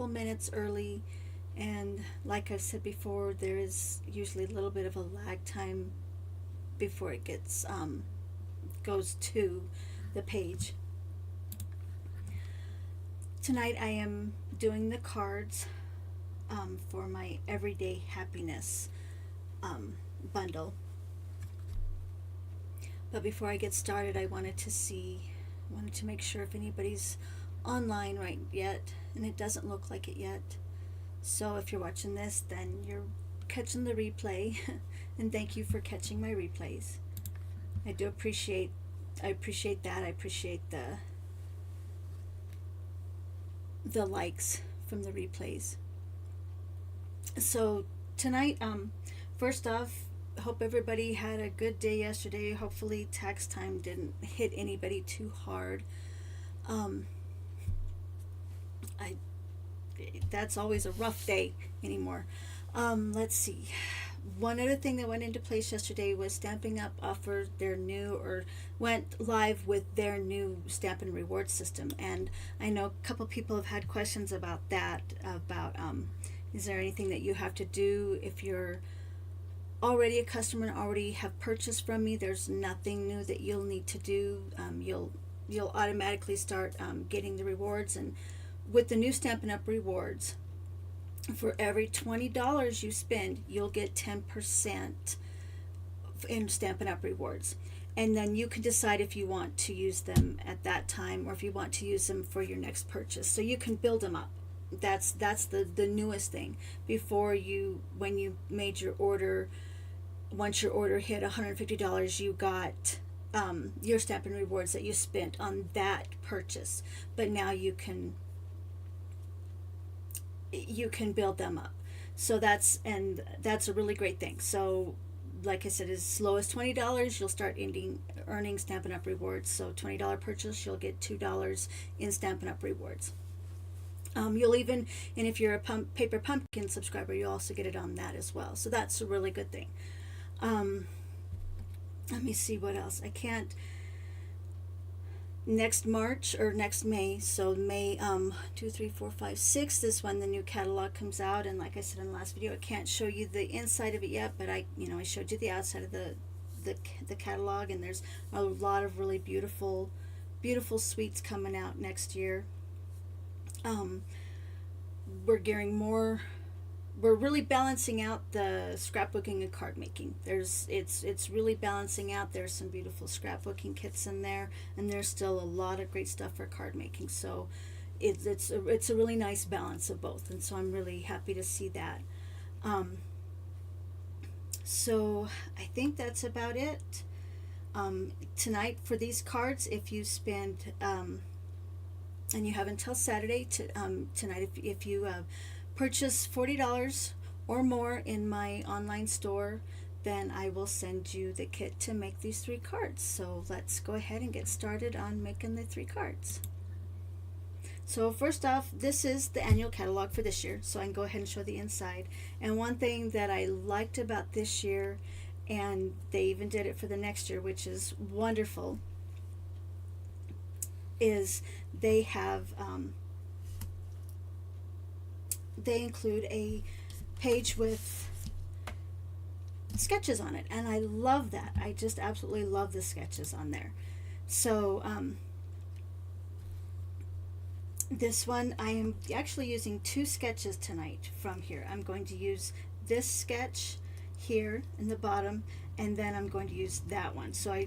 minutes early, and like I've said before, there is usually a little bit of a lag time before it gets goes to the page. Tonight I am doing the cards for my Everyday Happiness bundle. But before I get started, I wanted to make sure if anybody's online right yet, and it doesn't look like it yet. So if you're watching this, then you're catching the replay, and thank you for catching my replays. I appreciate that. I appreciate the likes from the replays. So tonight, first off, hope everybody had a good day yesterday. Hopefully tax time didn't hit anybody too hard. I That's always a rough day anymore. Let's see. One other thing that went into place yesterday was Stampin' Up! Offered their new, or went live with their new Stampin' Reward system. And I know a couple people have had questions about that, about is there anything that you have to do if you're already a customer and already have purchased from me? There's nothing new that you'll need to do. You'll automatically start getting the rewards. And with the new Stampin' Up! Rewards, for every $20 you spend, you'll get 10% in Stampin' Up! Rewards. And then you can decide if you want to use them at that time or if you want to use them for your next purchase. So you can build them up. That's the newest thing. Before, when you made your order, once your order hit $150, you got your Stampin' Rewards that you spent on that purchase. But now you can build them up. So that's a really great thing. So like I said, as low as $20, you'll start earning Stampin' Up! Rewards. So $20 purchase, you'll get $2 in Stampin' Up! Rewards. You'll even, and if you're a Paper Pumpkin subscriber, you'll also get it on that as well. So that's a really good thing. Let me see what else. I can't. Next March, or next May, so May 2, 3, 4, 5, 6 is when the new catalog comes out. And like I said in the last video, I can't show you the inside of it yet, but I showed you the outside of the catalog, and there's a lot of really beautiful suites coming out next year. We're really balancing out the scrapbooking and card making. It's really balancing out. There's some beautiful scrapbooking kits in there, and there's still a lot of great stuff for card making. So it's a really nice balance of both, and so I'm really happy to see that. So I think that's about it. Tonight for these cards, if you spend and you have until Saturday tonight, if you purchase $40 or more in my online store, then I will send you the kit to make these 3 cards. So let's go ahead and get started on making the 3 cards. So first off, this is the annual catalog for this year, so I can go ahead and show the inside. And one thing that I liked about this year, and they even did it for the next year, which is wonderful, is they have they include a page with sketches on it, and I love that. I just absolutely love the sketches on there. So this one, I am actually using 2 sketches tonight from here. I'm going to use this sketch here in the bottom, and then I'm going to use that one. So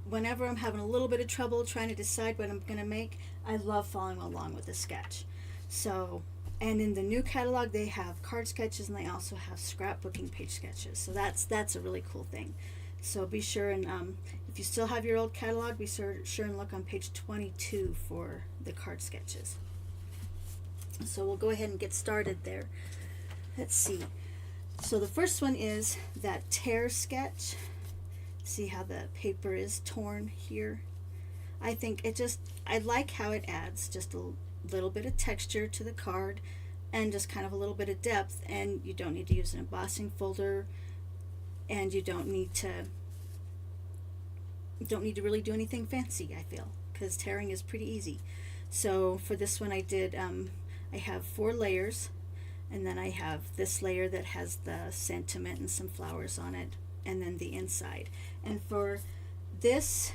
whenever I'm having a little bit of trouble trying to decide what I'm going to make, I love following along with the sketch. So, and in the new catalog, they have card sketches, and they also have scrapbooking page sketches. So that's a really cool thing. So be sure, and if you still have your old catalog, be sure and look on page 22 for the card sketches. So we'll go ahead and get started there. Let's see. So the first one is that tear sketch. See how the paper is torn here? I think I like how it adds just a little bit of texture to the card and just kind of a little bit of depth, and you don't need to use an embossing folder, and you don't need to really do anything fancy, I feel, because tearing is pretty easy. So for this one, I did I have 4 layers, and then I have this layer that has the sentiment and some flowers on it, and then the inside. And for these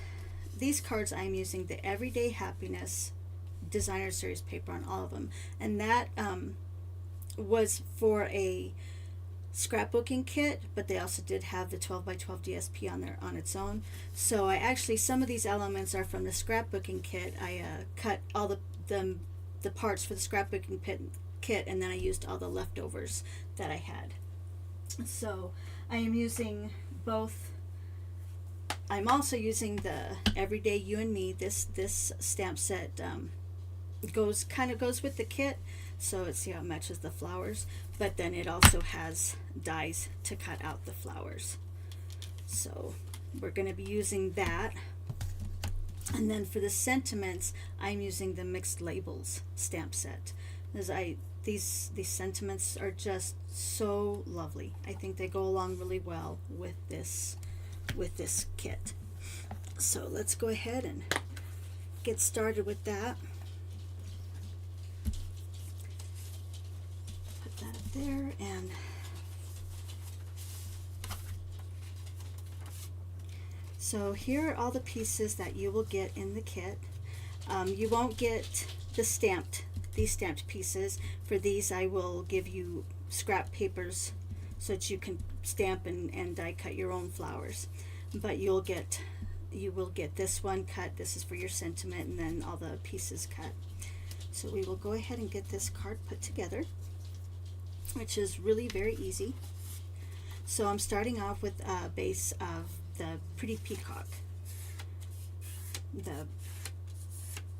cards, I'm using the Everyday Happiness Designer Series paper on all of them, and that was for a scrapbooking kit, but they also did have the 12 by 12 DSP on there on its own. So I actually, some of these elements are from the scrapbooking kit. I cut all the parts for the scrapbooking kit, and then I used all the leftovers that I had. So I am using both. I'm also using the Everyday You and Me. This stamp set goes with the kit, so see how it matches the flowers, but then it also has dies to cut out the flowers. So we're going to be using that. And then for the sentiments, I'm using the Mixed Labels stamp set, because these sentiments are just so lovely. I think they go along really well with this kit. So let's go ahead and get started with that. Put that up there, and so here are all the pieces that you will get in the kit. You won't get these stamped pieces. For these, I will give you scrap papers so that you can stamp and die cut your own flowers. But you will get this one cut. This is for your sentiment, and then all the pieces cut. So we will go ahead and get this card put together, which is really very easy. So I'm starting off with a base of the Pretty Peacock. The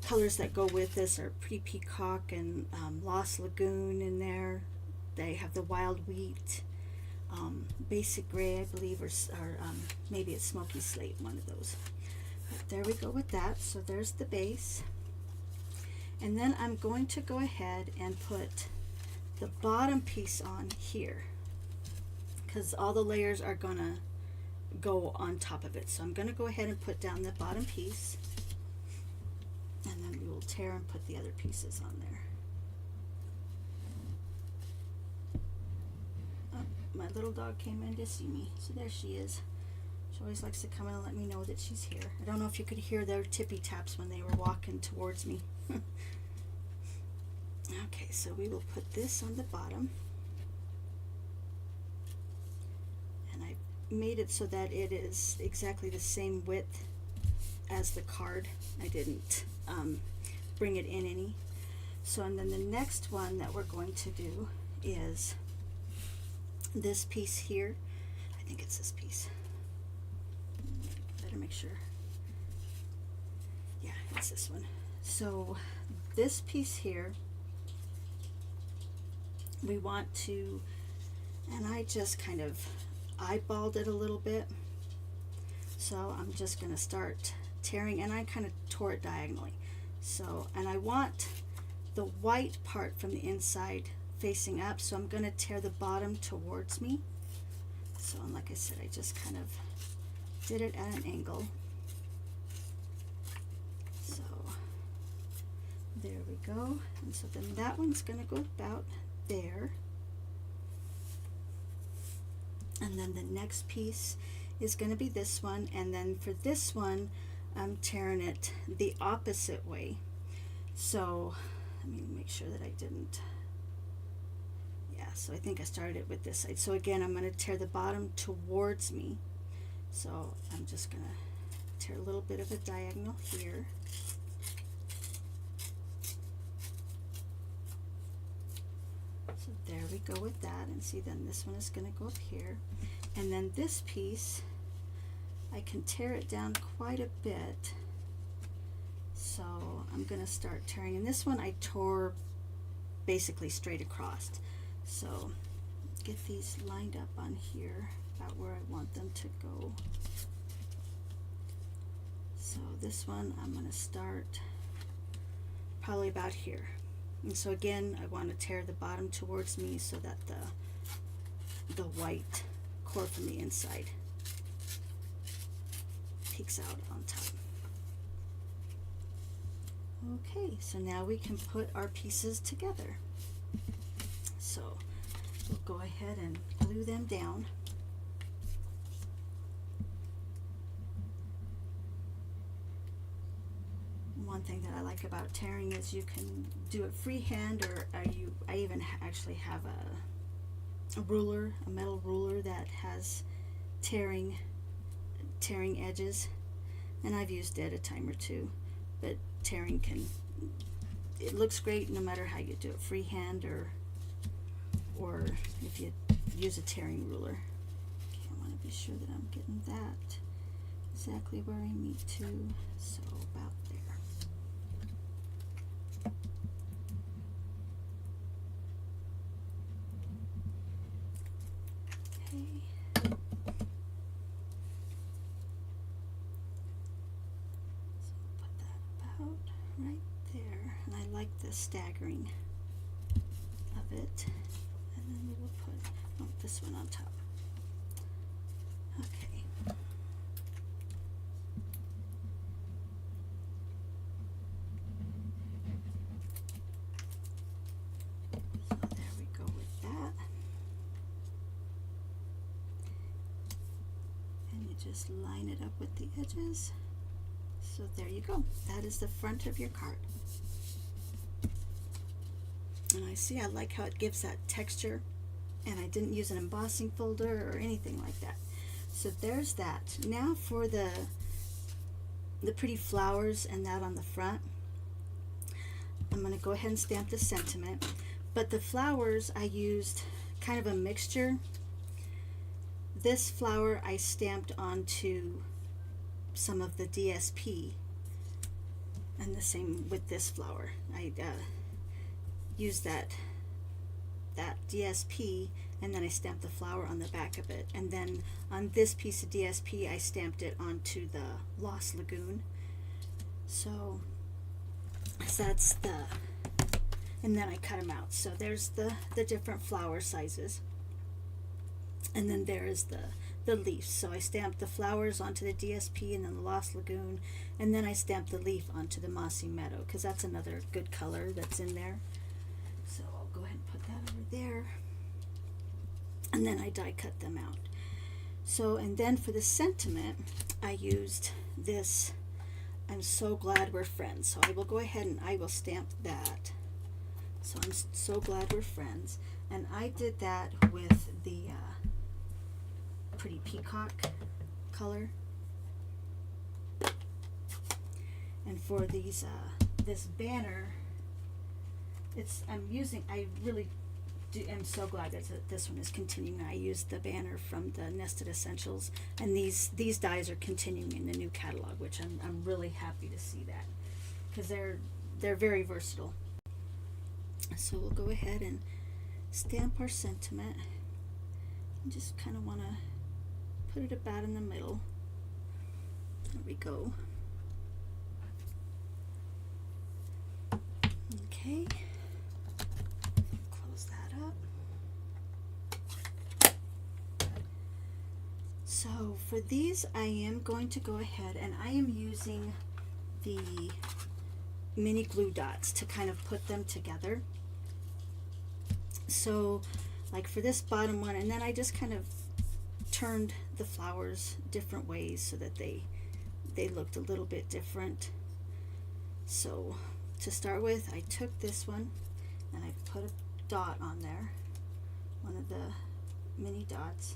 colors that go with this are Pretty Peacock and Lost Lagoon in there. They have the Wild Wheat, Basic Gray, I believe, or maybe it's Smoky Slate, one of those. But there we go with that. So there's the base. And then I'm going to go ahead and put the bottom piece on here, because all the layers are going to go on top of it. So I'm going to go ahead and put down the bottom piece, and then we will tear and put the other pieces on there. Oh, my little dog came in to see me, so there she is. She always likes to come in and let me know that she's here. I don't know if you could hear their tippy taps when they were walking towards me. Okay, so we will put this on the bottom, and I made it so that it is exactly the same width as the card. I didn't bring it in any. So, and then the next one that we're going to do is this piece here. I think it's this piece. Better make sure. Yeah, it's this one. So this piece here, we want to, and I just kind of eyeballed it a little bit. So I'm just going to start tearing, and I kind of tore it diagonally. So, and I want the white part from the inside facing up, so I'm going to tear the bottom towards me. So, and like I said, I just kind of did it at an angle. So there we go. And so then that one's going to go about there. And then the next piece is going to be this one, and then for this one I'm tearing it the opposite way. So let me make sure that I didn't, yeah, so I think I started it with this side. So again, I'm going to tear the bottom towards me. So I'm just going to tear a little bit of a diagonal here. So there we go with that, and see, then this one is going to go up here, and then this piece I can tear it down quite a bit. So I'm going to start tearing, and this one I tore basically straight across. So get these lined up on here about where I want them to go. So this one I'm going to start probably about here. And so again, I want to tear the bottom towards me so that the white core from the inside peeks out on top. Okay, so now we can put our pieces together. So we'll go ahead and glue them down. One thing that I like about tearing is you can do it freehand, or I even actually have a ruler, a metal ruler that has tearing edges, and I've used it a time or two. But tearing it looks great no matter how you do it, freehand or if you use a tearing ruler. Okay, I want to be sure that I'm getting that exactly where I need to. So about there. Okay. So put that about right there. And I like the staggering of it. And then we will put this one on top. Okay. So there we go with that. And you just line it up with the edges. So there you go. That is the front of your card. And I like how it gives that texture, and I didn't use an embossing folder or anything like that. So there's that. Now for the pretty flowers and that on the front, I'm going to go ahead and stamp the sentiment. But the flowers, I used kind of a mixture. This flower I stamped onto some of the DSP, and the same with this flower. I used that DSP, and then I stamped the flower on the back of it, and then on this piece of DSP I stamped it onto the Lost Lagoon. So that's and then I cut them out. So there's the different flower sizes, and then there is the leaves. So I stamped the flowers onto the DSP and then the Lost Lagoon, and then I stamped the leaf onto the Mossy Meadow, because that's another good color that's in there. So I'll go ahead and put that over there, and then I die cut them out. So, and then for the sentiment, I used this I'm so glad we're friends. So I will go ahead and I will stamp that. So I'm so glad we're friends. And I did that with the pretty peacock color. And for these this banner, I'm so glad that this one is continuing. I used the banner from the Nested Essentials, and these dies are continuing in the new catalog, which I'm really happy to see that, because they're very versatile. So we'll go ahead and stamp our sentiment. I just kind of want to put it about in the middle. There we go. Okay. Close that up. So for these, I am going to go ahead and I am using the mini glue dots to kind of put them together. So like for this bottom one, and then I just kind of turned the flowers different ways so that they looked a little bit different. So to start with, I took this one and I put a dot on there, one of the mini dots,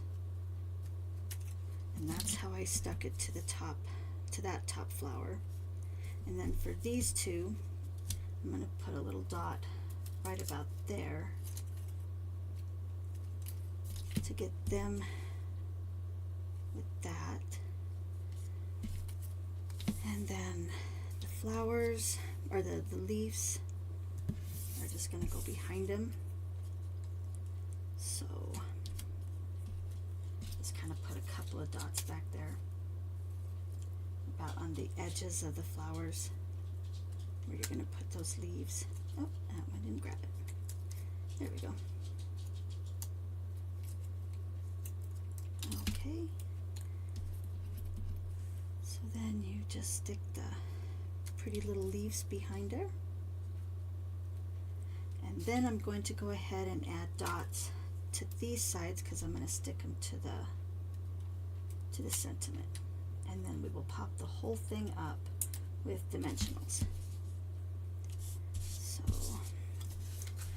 and that's how I stuck it to the top, to that top flower. And then for these two, I'm going to put a little dot right about there to get them with that. And then the flowers, or the leaves, are just going to go behind them. So just kind of put a couple of dots back there, about on the edges of the flowers where you're going to put those leaves. Oh, I didn't grab it. There we go. Okay. So then you just stick the pretty little leaves behind her. And then I'm going to go ahead and add dots to these sides because I'm going to stick them to the sentiment. And then we will pop the whole thing up with dimensionals. So,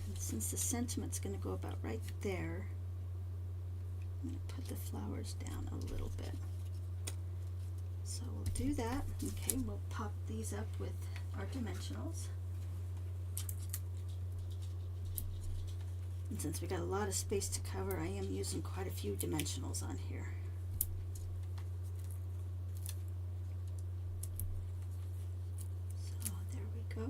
and since the sentiment's going to go about right there, I'm going to put the flowers down a little bit. So we'll do that. Okay, we'll pop these up with our dimensionals. And since we got a lot of space to cover, I am using quite a few dimensionals on here. So there we go.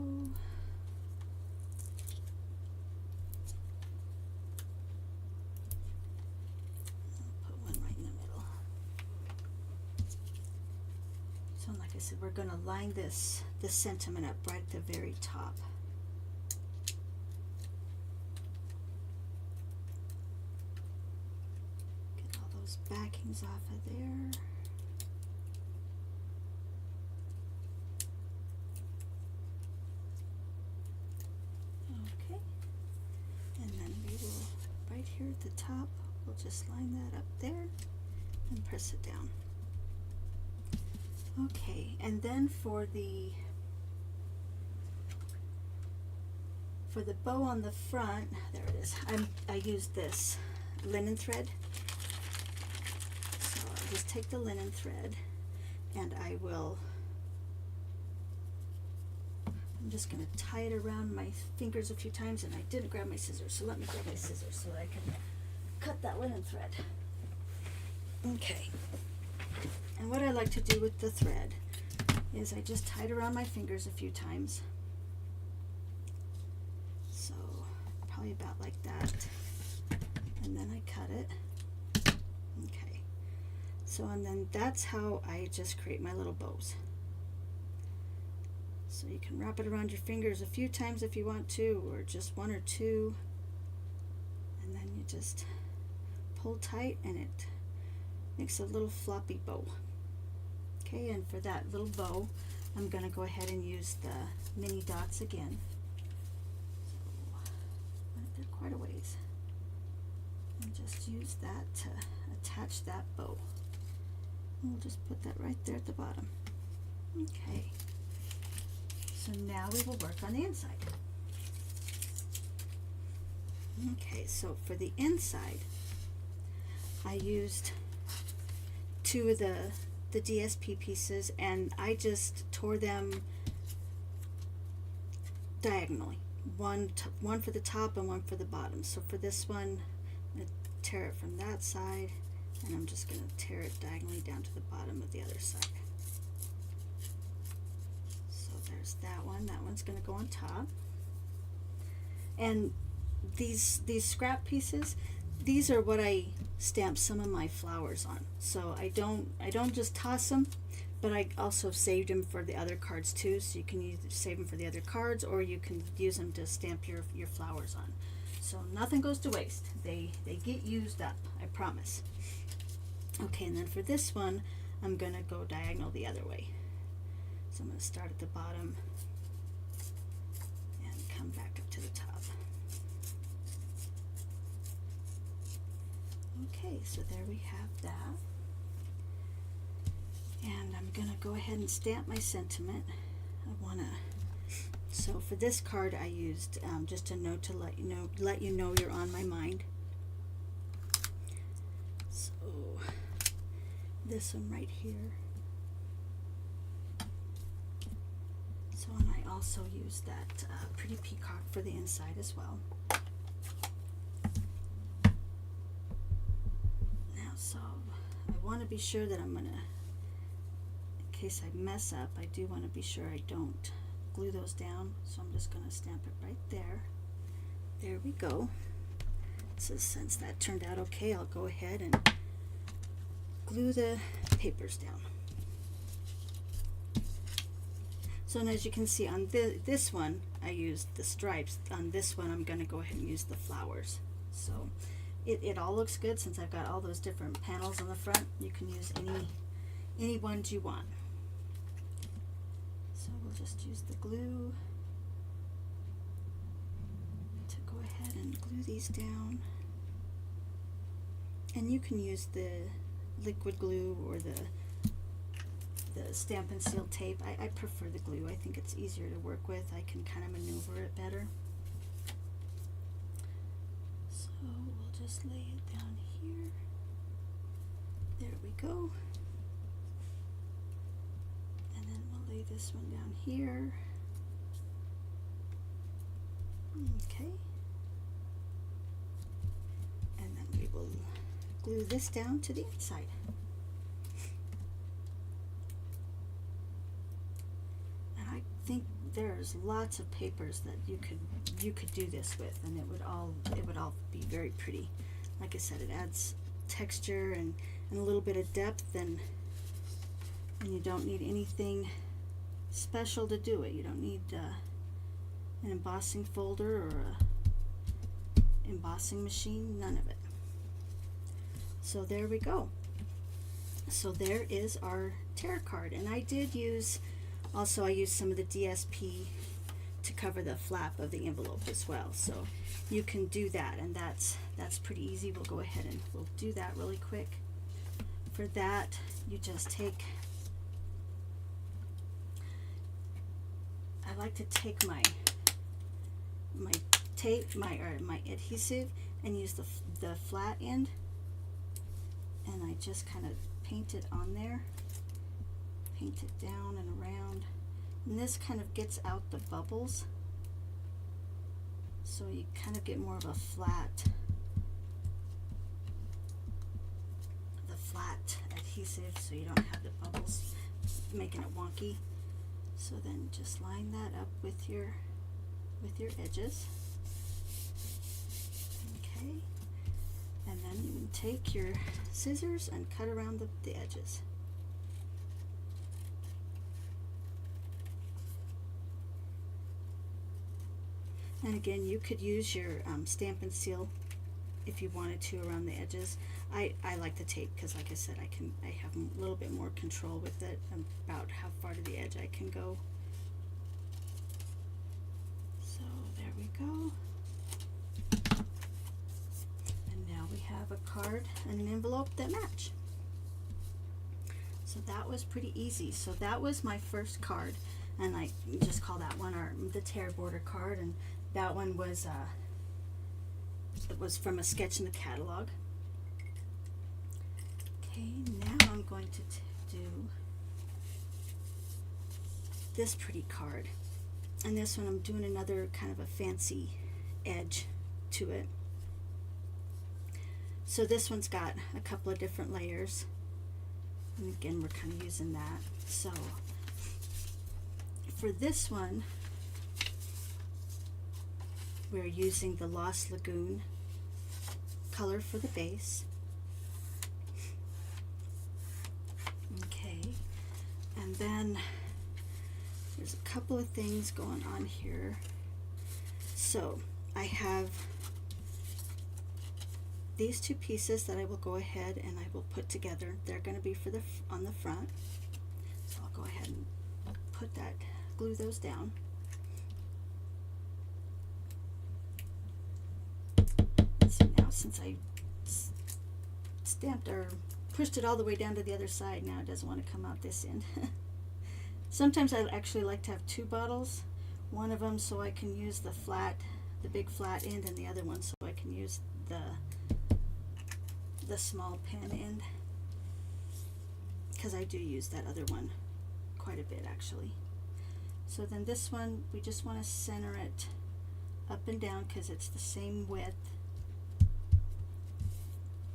I'll put one right in the middle. So like I said, we're going to line this sentiment up right at the very top. Backings off of there. Okay, and then we will, right here at the top, we'll just line that up there and press it down. Okay, and then for the bow on the front, there it is. I used this linen thread. Just take the linen thread and I'm just going to tie it around my fingers a few times, and I didn't grab my scissors, so let me grab my scissors so that I can cut that linen thread. Okay, and what I like to do with the thread is I just tie it around my fingers a few times, so probably about like that, and then I cut it. Okay. So, and then that's how I just create my little bows. So you can wrap it around your fingers a few times if you want to, or just one or two, and then you just pull tight and it makes a little floppy bow. Okay, and for that little bow, I'm going to go ahead and use the mini dots again. So they're quite a ways. And just use that to attach that bow. We'll just put that right there at the bottom. Okay, so now we will work on the inside. Okay, so for the inside, I used two of the DSP pieces, and I just tore them diagonally. One for the top and one for the bottom. So for this one, I'm going to tear it from that side, and I'm just going to tear it diagonally down to the bottom of the other side. So there's that one. That one's going to go on top. And these scrap pieces, these are what I stamp some of my flowers on. So I don't just toss them, but I also saved them for the other cards too. So you can either save them for the other cards, or you can use them to stamp your flowers on. So nothing goes to waste. They get used up, I promise. Okay, and then for this one, I'm going to go diagonal the other way. So I'm going to start at the bottom and come back up to the top. Okay, so there we have that. And I'm going to go ahead and stamp my sentiment. So for this card I used just a note to let you know you're on my mind. So this one right here. So, and I also used that pretty peacock for the inside as well. Now, so I want to be sure that I'm going to, in case I mess up, I do want to be sure I don't glue those down. So I'm just going to stamp it right there. There we go. So since that turned out okay, I'll go ahead and glue the papers down. So, and as you can see on this one, I used the stripes. On this one, I'm going to go ahead and use the flowers. So it all looks good since I've got all those different panels on the front. You can use any ones you want. So we'll just use the glue to ahead and glue these down. And you can use the liquid glue or the Stampin' Seal tape. I prefer the glue. I think it's easier to work with. I can kind of maneuver it better. So we'll just lay it down here. There we go. And then we'll lay this one down here. Okay. And then we will glue this down to the inside. And I think there's lots of papers that you could do this with, and it would all be very pretty. Like I said, it adds texture and a little bit of depth, and you don't need anything special to do it. You don't need an embossing folder or a embossing machine, none of it. So there we go. So there is our tarot card, and I did use, also I used some of the DSP to cover the flap of the envelope as well. So you can do that, and that's pretty easy. We'll go ahead and we'll do that really quick. For that, you just take, I like to take my tape, my adhesive, and use the flat end, and I just kind of paint it on there, paint it down and around, and this kind of gets out the bubbles, so you kind of get more of a flat adhesive, so you don't have the bubbles making it wonky. So then just line that up with your edges. Okay, and then you can take your scissors and cut around the edges. And again, you could use your Stampin' Seal if you wanted to around the edges. I like the tape because, like I said, I have a little bit more control with it about how far to the edge I can go. So there we go. And now we have a card and an envelope that match. So that was pretty easy. So that was my first card, and I just call that one the Tarot Border card, and that one was it was from a sketch in the catalog. Okay, now I'm going to do this pretty card, and this one I'm doing another kind of a fancy edge to it. So this one's got a couple of different layers, and again we're kind of using that. So for this one, we're using the Lost Lagoon color for the base. Okay, and then there's a couple of things going on here. So I have these two pieces that I will go ahead and I will put together. They're going to be for on the front. So I'll go ahead and put that, glue those down. So now, since I stamped or pushed it all the way down to the other side, now it doesn't want to come out this end. Sometimes I actually like to have two bottles, one of them so I can use the big flat end, and the other one so I can use the small pen end, because I do use that other one quite a bit actually. So then this one, we just want to center it up and down because it's the same width.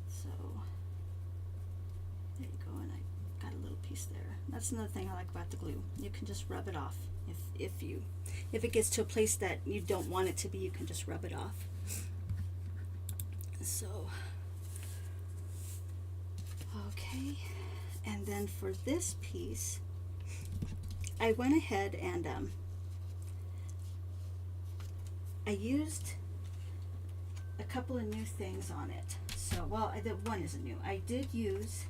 So there you go, and I got a little piece there. That's another thing I like about the glue. You can just rub it off. If it gets to a place that you don't want it to be, you can just rub it off. So okay, and then for this piece, I went ahead and I used a couple of new things on it. So, well, the one isn't new. I did use,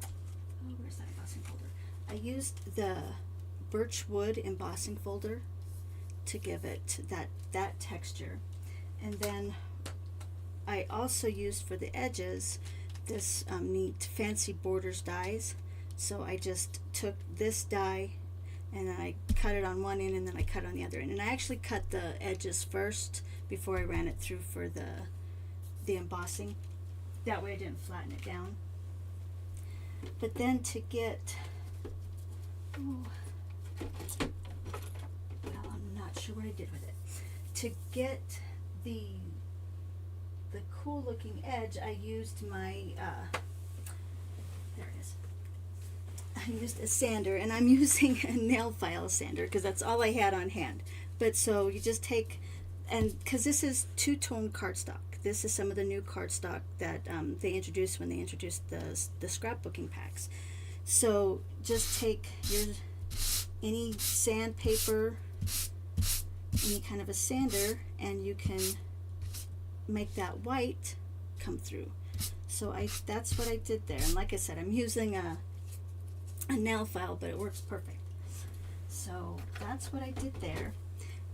oh, where's that embossing folder? I used the birch wood embossing folder to give it that texture. And then I also used for the edges this neat fancy borders dies. So I just took this die and I cut it on one end and then I cut on the other end. And I actually cut the edges first before I ran it through for the embossing. That way I didn't flatten it down. But then to get, well, I'm not sure what I did with it. To get the cool looking edge, I used my, there it is. I used a sander, and I'm using a nail file sander because that's all I had on hand. But so you just take, and because this is two-tone cardstock. This is some of the new cardstock that they introduced when they introduced the scrapbooking packs. So just take your any sandpaper, any kind of a sander, and you can make that white come through. So that's what I did there. And like I said, I'm using a nail file, but it works perfect. So that's what I did there.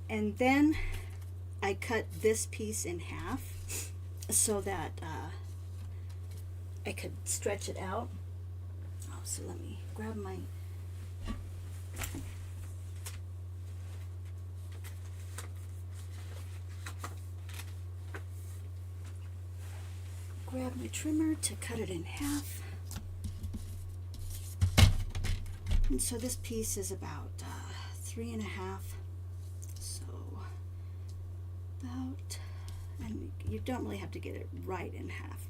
And then I cut this piece in half so that I could stretch it out. Oh, so let me grab my trimmer to cut it in half. And so this piece is about 3.5. So about, and you don't really have to get it right in half,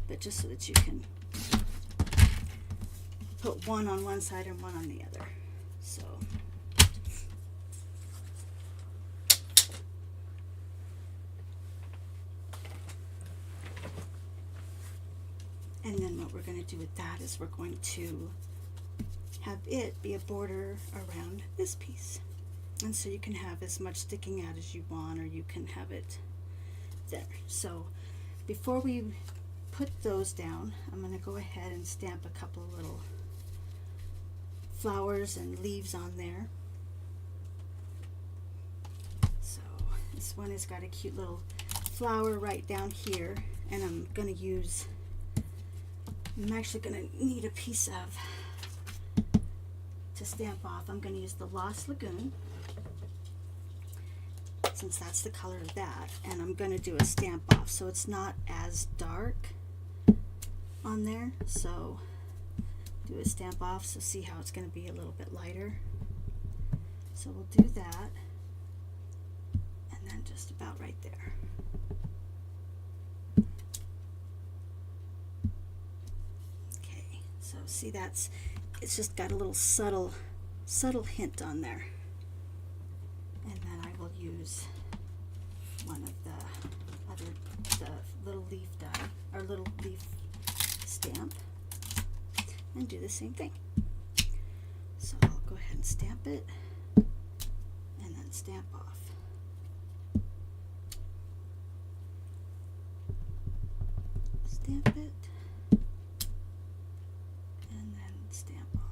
but just so that you can put one on one side and one on the other. So and then what we're going to do with that is we're going to have it be a border around this piece. And so you can have as much sticking out as you want, or you can have it there. So before we put those down, I'm going to go ahead and stamp a couple of little flowers and leaves on there. So this one has got a cute little flower right down here, and I'm actually going to need a piece of, to stamp off, I'm going to use the Lost Lagoon, since that's the color of that, and I'm going to do a stamp off so it's not as dark on there. So do a stamp off, so see how it's going to be a little bit lighter. So we'll do that, and then just about right there. Okay, so see, it's just got a little subtle hint on there. And then I will use one of the little leaf die, or little leaf stamp, and do the same thing. So I'll go ahead and stamp it, and then stamp off. Stamp it, and then stamp off.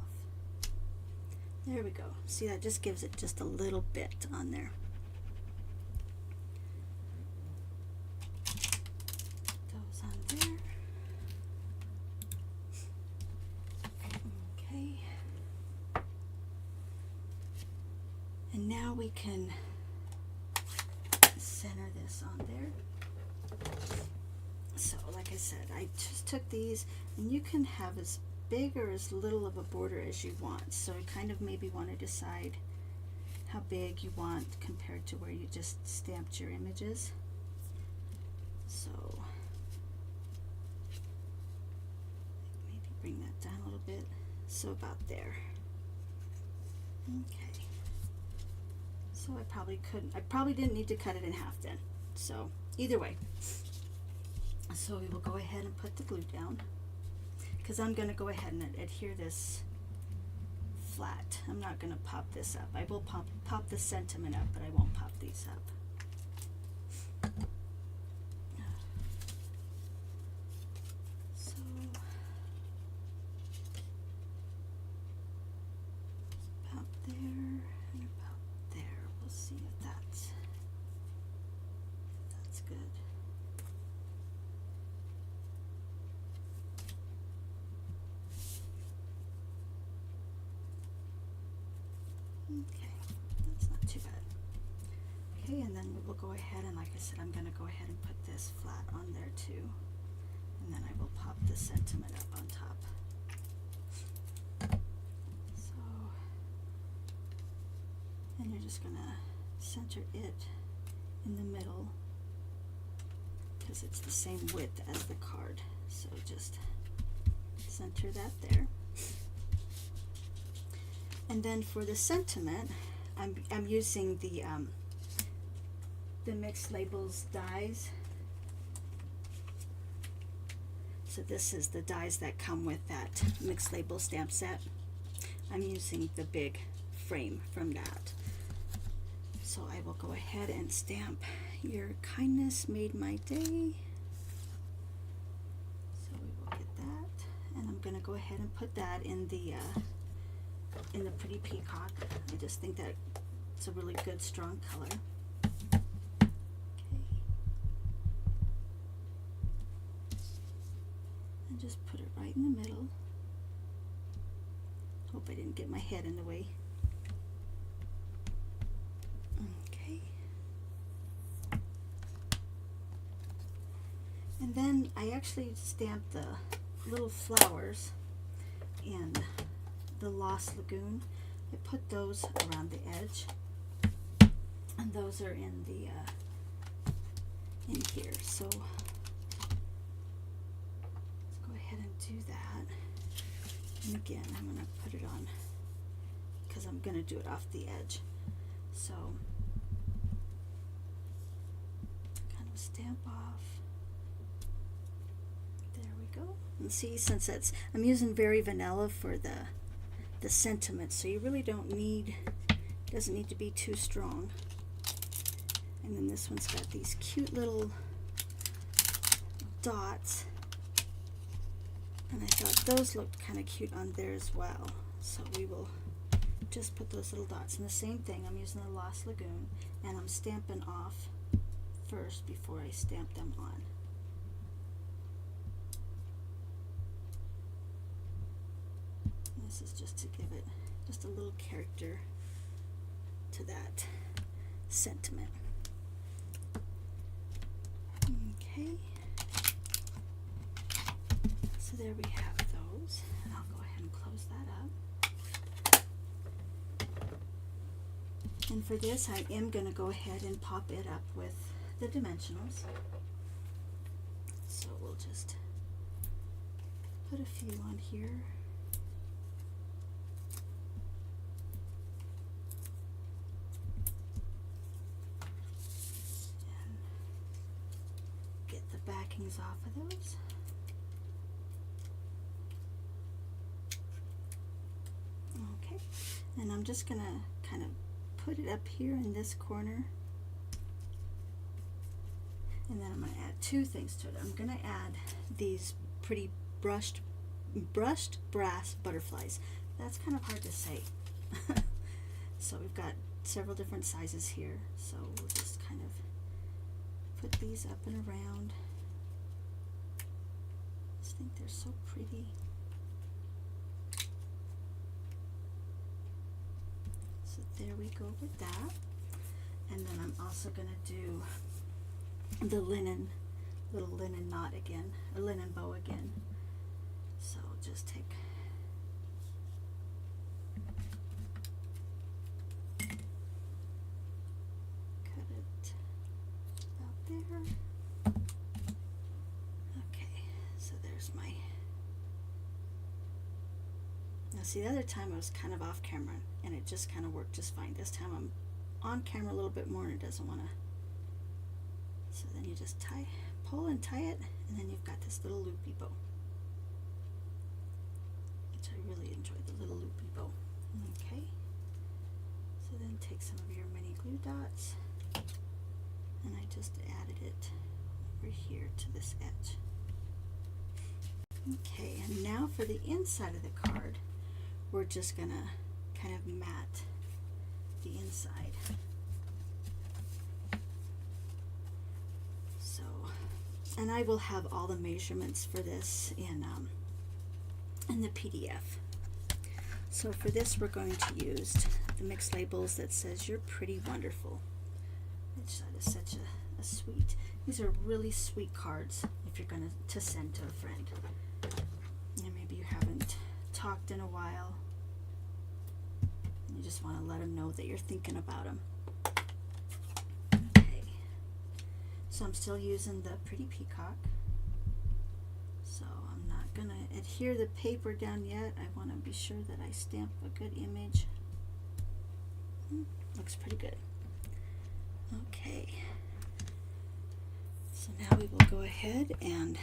There we go. See, that just gives it just a little bit on there. Those on there. Okay. And now we can center this on there. So, like I said, I just took these, and you can have as big or as little of a border as you want. So you kind of maybe want to decide how big you want compared to where you just stamped your images. So maybe bring that down a little bit. So about there. Okay. So I probably didn't need to cut it in half then. So either way. So we will go ahead and put the glue down, because I'm going to go ahead and adhere this flat. I'm not going to pop this up. I will pop the sentiment up, but I won't pop these up. So about there and about there. We'll see if that's good. Okay, that's not too bad. Okay, and then we'll go ahead and, like I said, I'm going to go ahead and put this flat on there too. And then I will pop the sentiment up on top. So, and you're just going to center it in the middle because it's the same width as the card. So just center that there. And then for the sentiment, I'm using the Mixed Labels dies. So this is the dies that come with that Mixed Label stamp set. I'm using the big frame from that. So I will go ahead and stamp Your Kindness Made My Day. So we will get that, and I'm going to go ahead and put that in the Pretty Peacock. I just think that it's a really good strong color. Okay. And just put it right in the middle. Hope I didn't get my head in the way. Okay. And then I actually stamped the little flowers in the Lost Lagoon. I put those around the edge, and those are in the in here. So let's go ahead and do that. And again, I'm going to put it on because I'm going to do it off the edge. So kind of stamp off. There we go. And see, since I'm using Very Vanilla for the sentiment, so you really don't need, doesn't need to be too strong. And then this one's got these cute little dots, and I thought those looked kind of cute on there as well. So we will just put those little dots. And the same thing, I'm using the Lost Lagoon, and I'm stamping off first before I stamp them on. This is just to give it just a little character to that sentiment. Okay, so there we have those, and I'll go ahead and close that up. And for this, I am going to go ahead and pop it up with the dimensionals. So we'll just put a few on here. Backings off of those. Okay, and I'm just gonna kind of put it up here in this corner, and then I'm gonna add two things to it. I'm gonna add these pretty brushed brass butterflies. That's kind of hard to say. So we've got several different sizes here, so we'll just kind of put these up and around. I think they're so pretty. So there we go with that. And then I'm also going to do the little linen knot again, a linen bow again. So just take cut it out there. My, now see, the other time I was kind of off camera and it just kind of worked just fine. This time I'm on camera a little bit more and it doesn't want to. So then you just pull and tie it, and then you've got this little loopy bow, which I really enjoy, the little loopy bow. Okay, so then take some of your mini glue dots, and I just added it over here to this edge. Okay, and now for the inside of the card, we're just going to kind of mat the inside. And I will have all the measurements for this in the PDF. So for this, we're going to use the mixed labels that says "You're pretty wonderful." That is such a sweet. These are really sweet cards if you're going to send to a friend. And maybe you haven't talked in a while. You just want to let them know that you're thinking about them. Okay. So I'm still using the Pretty Peacock. So I'm not going to adhere the paper down yet. I want to be sure that I stamp a good image. Looks pretty good. Okay. So now we will go ahead and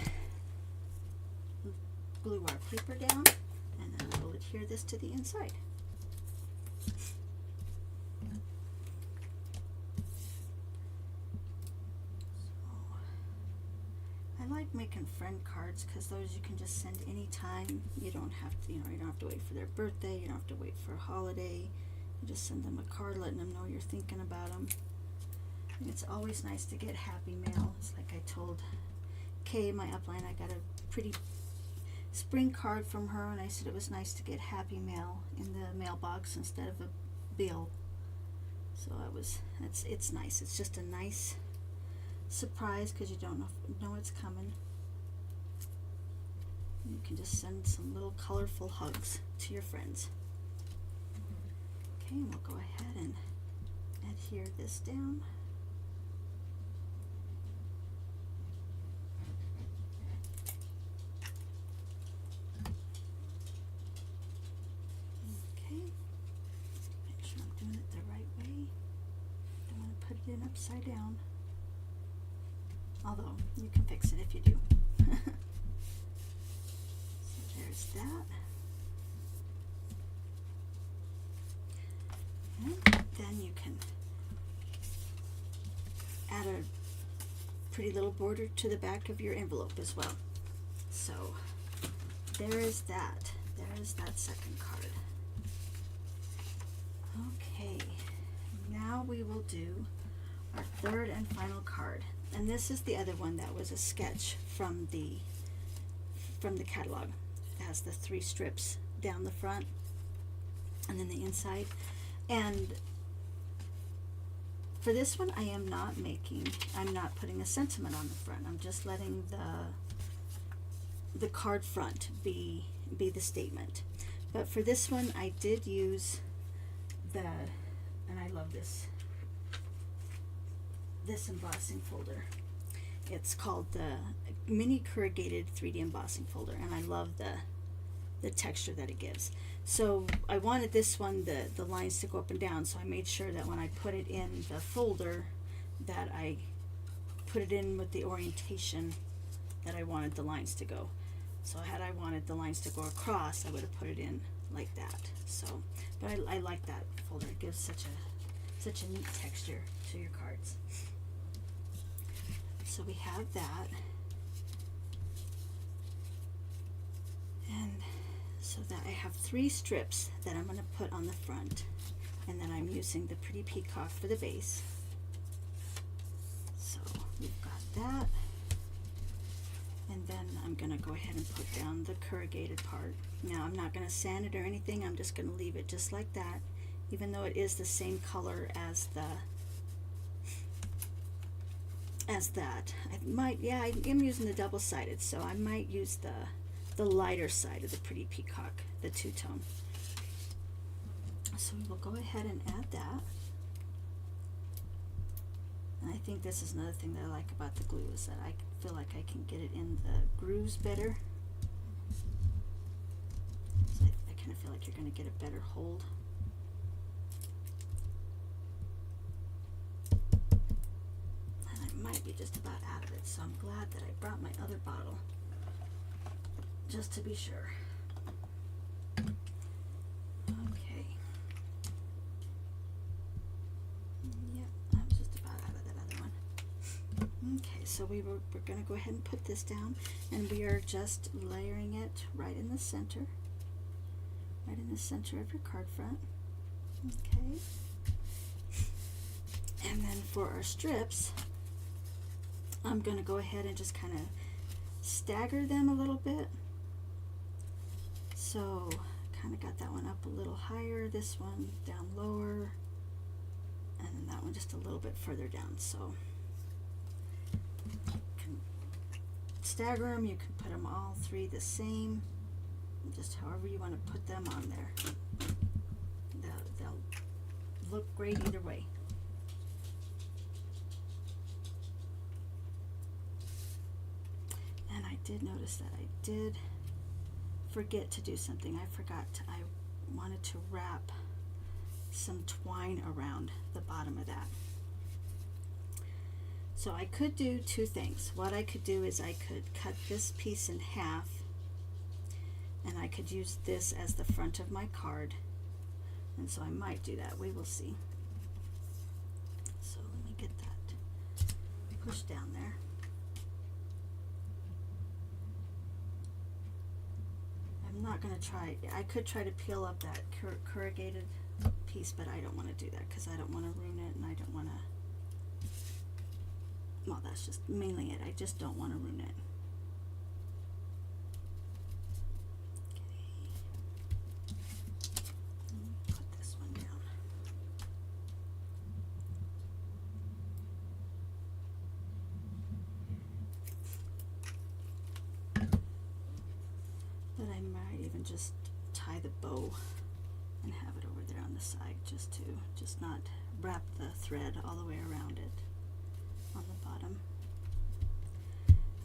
glue our paper down, and then we'll adhere this to the inside. I like making friend cards because those you can just send anytime. You don't have to, you don't have to wait for their birthday. You don't have to wait for a holiday. You just send them a card, letting them know you're thinking about them. And it's always nice to get happy mail. It's like I told Kay, my upline, I got a pretty spring card from her, and I said it was nice to get happy mail in the mailbox instead of a bill. So it's nice. It's just a nice surprise because you don't know it's coming. You can just send some little colorful hugs to your friends. Okay, and we'll go ahead and adhere this down. Okay, make sure I'm doing it the right way. Don't want to put it in upside down. Although, you can fix it if you do. So there's that. And then you can add a pretty little border to the back of your envelope as well. So there is that. There is that second card. Okay, now we will do our third and final card. And this is the other one that was a sketch from the catalog. It has the 3 strips down the front and then the inside. And for this one, I'm not putting a sentiment on the front. I'm just letting the card front be the statement. But for this one, I did use and I love this embossing folder. It's called the Mini Corrugated 3D Embossing Folder, and I love the texture that it gives. So I wanted this one, the lines to go up and down, so I made sure that when I put it in the folder that I put it in with the orientation that I wanted the lines to go. So had I wanted the lines to go across, I would have put it in like that. So, but I like that folder. It gives such a neat texture to your cards. So we have that, and so that I have 3 strips that I'm going to put on the front, and then I'm using the Pretty Peacock for the base. So we've got that, and then I'm going to go ahead and put down the corrugated part. Now I'm not going to sand it or anything. I'm just going to leave it just like that, even though it is the same color as that. I am using the double-sided, so I might use the lighter side of the Pretty Peacock, the 2-tone. So we will go ahead and add that. And I think this is another thing that I like about the glue, is that I feel like I can get it in the grooves better. So I kind of feel like you're going to get a better hold. Might be just about out of it, so I'm glad that I brought my other bottle just to be sure. Okay. Yep, I was just about out of that other one. Okay, so we're going to go ahead and put this down, and we are just layering it right in the center of your card front. Okay. And then for our strips, I'm going to go ahead and just kind of stagger them a little bit. So kind of got that one up a little higher, this one down lower, and then that one just a little bit further down. So you can stagger them, you can put them all three the same, just however you want to put them on there. They'll look great either way. And I did notice that I did forget to do something. I wanted to wrap some twine around the bottom of that. So I could do two things. What I could do is I could cut this piece in half, and I could use this as the front of my card. And so I might do that. We will see. So let me get that pushed down there. I'm not going to try, I could try to peel up that corrugated piece, but I don't want to do that because I don't want to ruin it, and I don't want to, well, that's just mainly it. I just don't want to ruin it. Okay. Put this one down. But I might even just tie the bow and have it over there on the side, just not wrap the thread all the way around it on the bottom.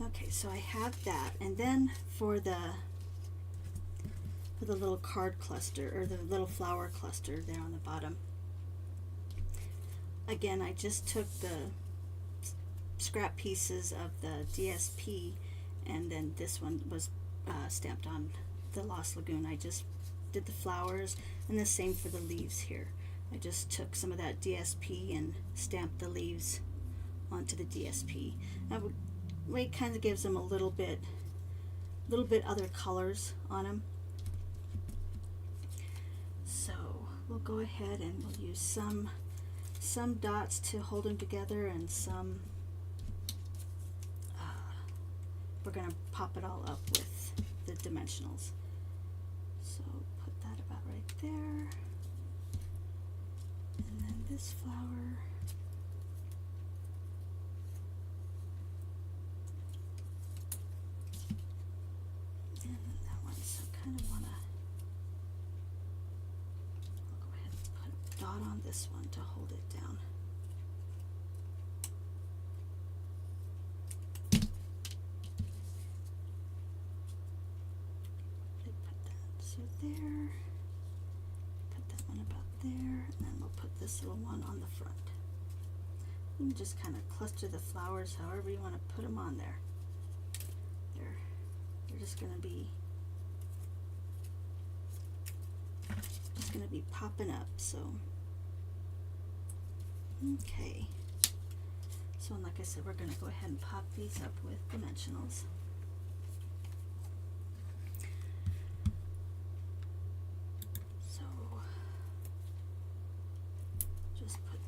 Okay, so I have that, and then for the little card cluster, or the little flower cluster there on the bottom, again, I just took the scrap pieces of the DSP, and then this one was stamped on the Lost Lagoon. I just did the flowers, and the same for the leaves here. I just took some of that DSP and stamped the leaves onto the DSP. That way it kind of gives them a little bit other colors on them. So we'll go ahead and we'll use some dots to hold them together, and some we're going to pop it all up with the dimensionals. So put that about right there, and then this flower, and then that one. So kind of want to, I'll go ahead and put a dot on this one to hold it down. There, put that one about there, and then we'll put this little one on the front. You can just kind of cluster the flowers however you want to put them on there. They're just going to be popping up. So okay, so like I said, we're going to go ahead and pop these up with dimensionals.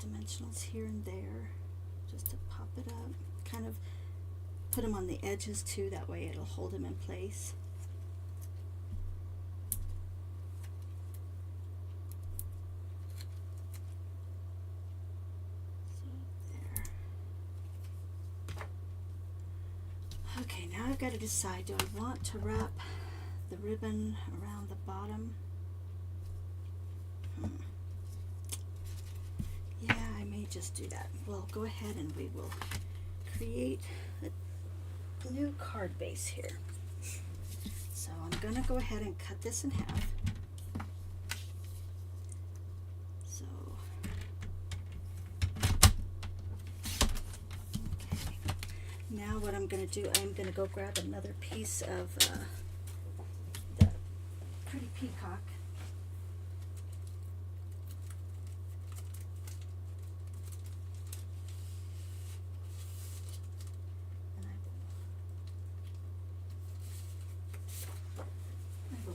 Dimensionals here and there just to pop it up, kind of put them on the edges too, that way it'll hold them in place. So there. Okay, now I've got to decide, do I want to wrap the ribbon around the bottom? Yeah, I may just do that. We'll go ahead and we will create a new card base here. So I'm going to go ahead and cut this in half. So, okay. Now what I'm going to do, I'm going to go grab another piece of the Pretty Peacock.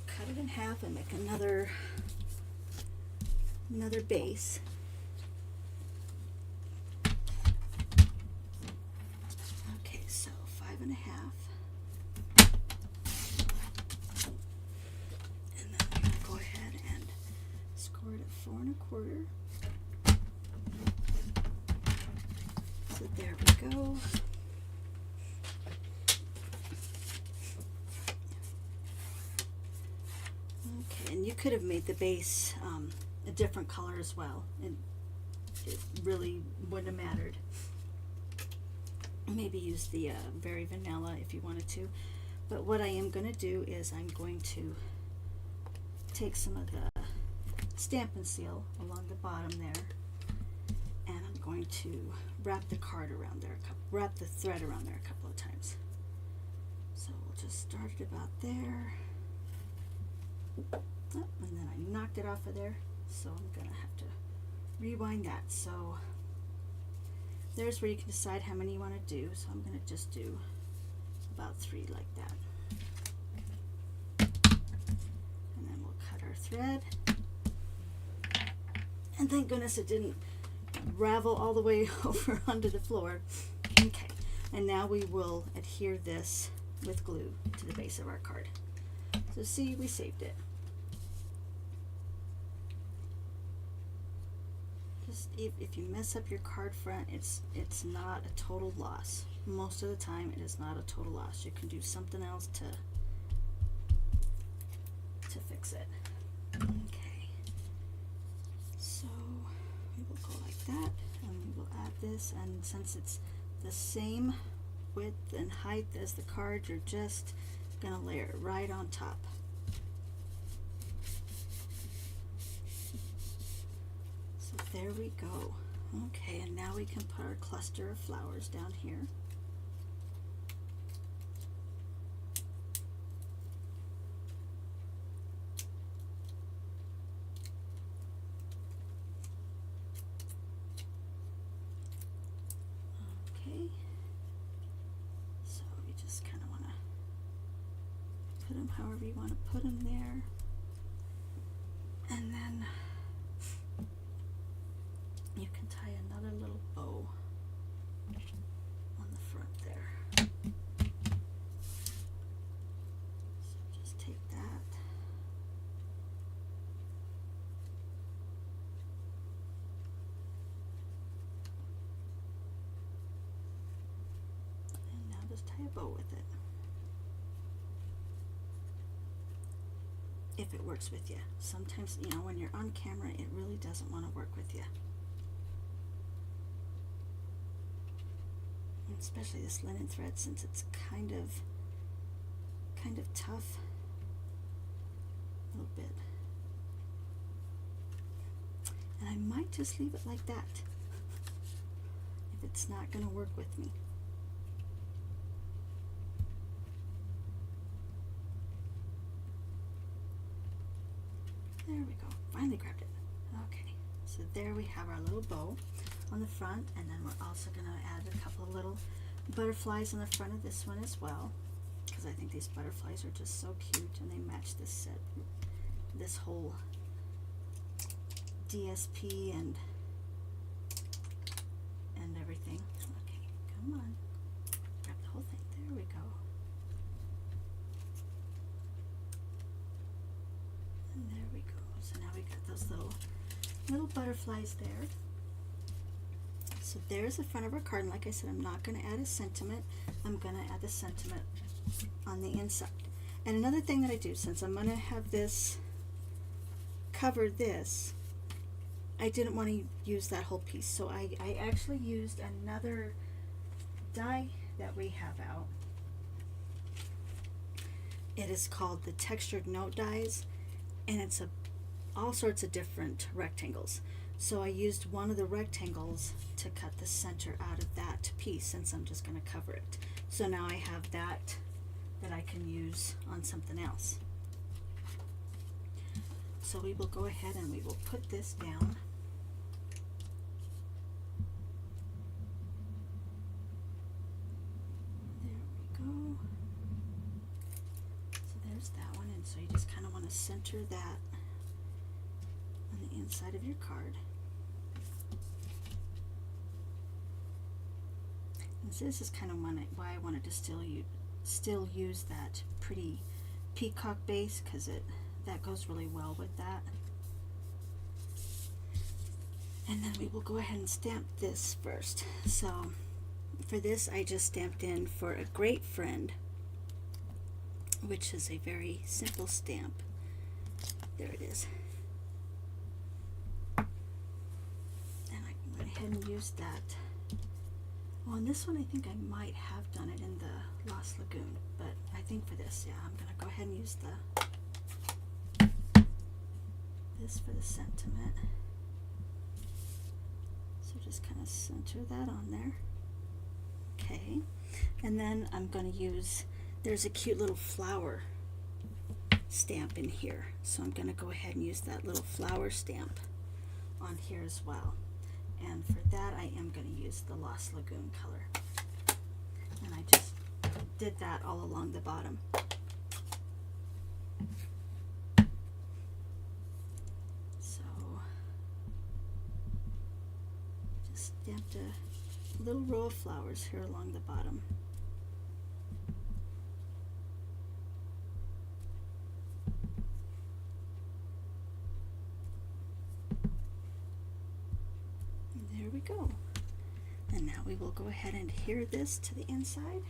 Cut it in half and make another base. 5.5. And then I'm going to go ahead and score it at 4.25. So there we go. Okay, and you could have made the base a different color as well, and it really wouldn't have mattered. Maybe use the very vanilla if you wanted to. But what I am going to do is I'm going to take some of the Stampin' Seal along the bottom there, and I'm going to wrap the card around there, wrap the thread around there a couple of times. So we'll just start it about there. Oh, and then I knocked it off of there, so I'm going to have to rewind that. So there's where you can decide how many you want to do. So I'm going to just do about 3 like that. And then we'll cut our thread. And thank goodness it didn't ravel all the way over onto the floor. Okay, and now we will adhere this with glue to the base of our card. So see, we saved it. Just if you mess up your card front, it's not a total loss. Most of the time, it is not a total loss. You can do something else to fix it. Okay. So we will go like that, and we will add this. And since it's the same width and height as the card, you're just gonna layer it right on top. So there we go. Okay, and now we can put our cluster of flowers down here. Okay, so you just kind of want to put them however you want to put them there, and then you can tie another little bow on the front there. So just take that. And now just tie a bow with it. If it works with you. Sometimes, you know, when you're on camera, it really doesn't want to work with you. Especially this linen thread, since it's kind of tough, a little bit. And I might just leave it like that if it's not going to work with me. There we go. Finally grabbed it. Okay, so there we have our little bow on the front, and then we're also going to add a couple of little butterflies on the front of this one as well, because I think these butterflies are just so cute and they match this set, this whole DSP and everything. Okay, come on, grab the whole thing. There we go. And there we go. So now we got those little butterflies there. So there's the front of our card, and like I said, I'm not going to add a sentiment. I'm going to add the sentiment on the inside. And another thing that I do, since I'm going to have this cover this, I didn't want to use that whole piece. So I actually used another die that we have out. It is called the Textured Note Dies, and it's all sorts of different rectangles. So I used one of the rectangles to cut the center out of that piece, since I'm just going to cover it. So now I have that I can use on something else. So we will go ahead and we will put this down. There we go. So there's that one, and so you just kind of want to center that on the inside of your card. This is kind of why I wanted to still use that pretty peacock base, because that goes really well with that. And then we will go ahead and stamp this first. So for this, I just stamped in "For a Great Friend," which is a very simple stamp. There it is. And I went ahead and used that. Well, in this one, I think I might have done it in the Lost Lagoon, but I think for this, yeah, I'm going to go ahead and use this for the sentiment. So just kind of center that on there. Okay, and then I'm going to use, there's a cute little flower stamp in here, so I'm going to go ahead and use that little flower stamp on here as well. And for that, I am going to use the Lost Lagoon color. And I just did that all along the bottom. So just stamped a little row of flowers here along the bottom. Go. And now we will go ahead and adhere this to the inside,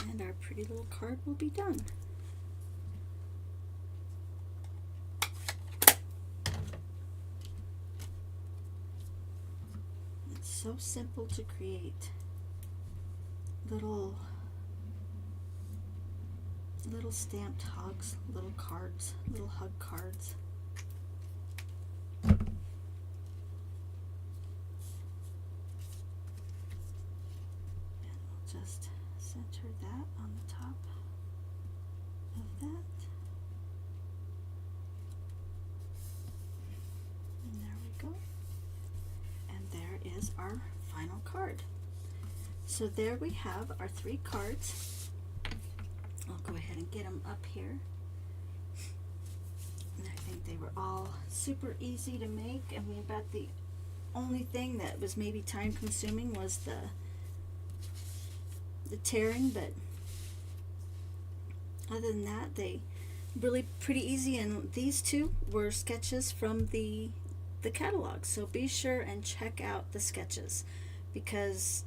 and our pretty little card will be done. It's so simple to create little stamped hugs, little cards, little hug cards. Just center that on the top of that. And there we go. And there is our final card. So there we have our 3 cards. I'll go ahead and get them up here. And I think they were all super easy to make. I mean, about the only thing that was maybe time consuming was the tearing, but other than that, they really pretty easy. And these 2 were sketches from the catalog, so be sure and check out the sketches, because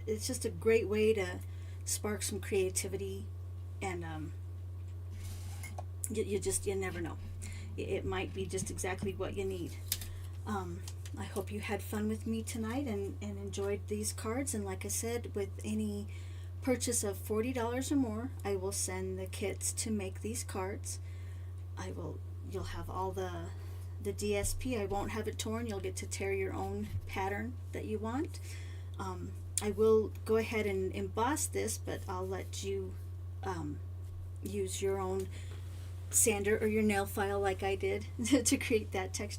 it's just a great way to spark some creativity. And you never know, it might be just exactly what you need. I hope you had fun with me tonight and enjoyed these cards. And like I said, with any purchase of $40 or more, I will send the kits to make these cards. You'll have all the DSP. I won't have it torn. You'll get to tear your own pattern that you want. I will go ahead and emboss this, but I'll let you use your own sander or your nail file like I did to create that texture.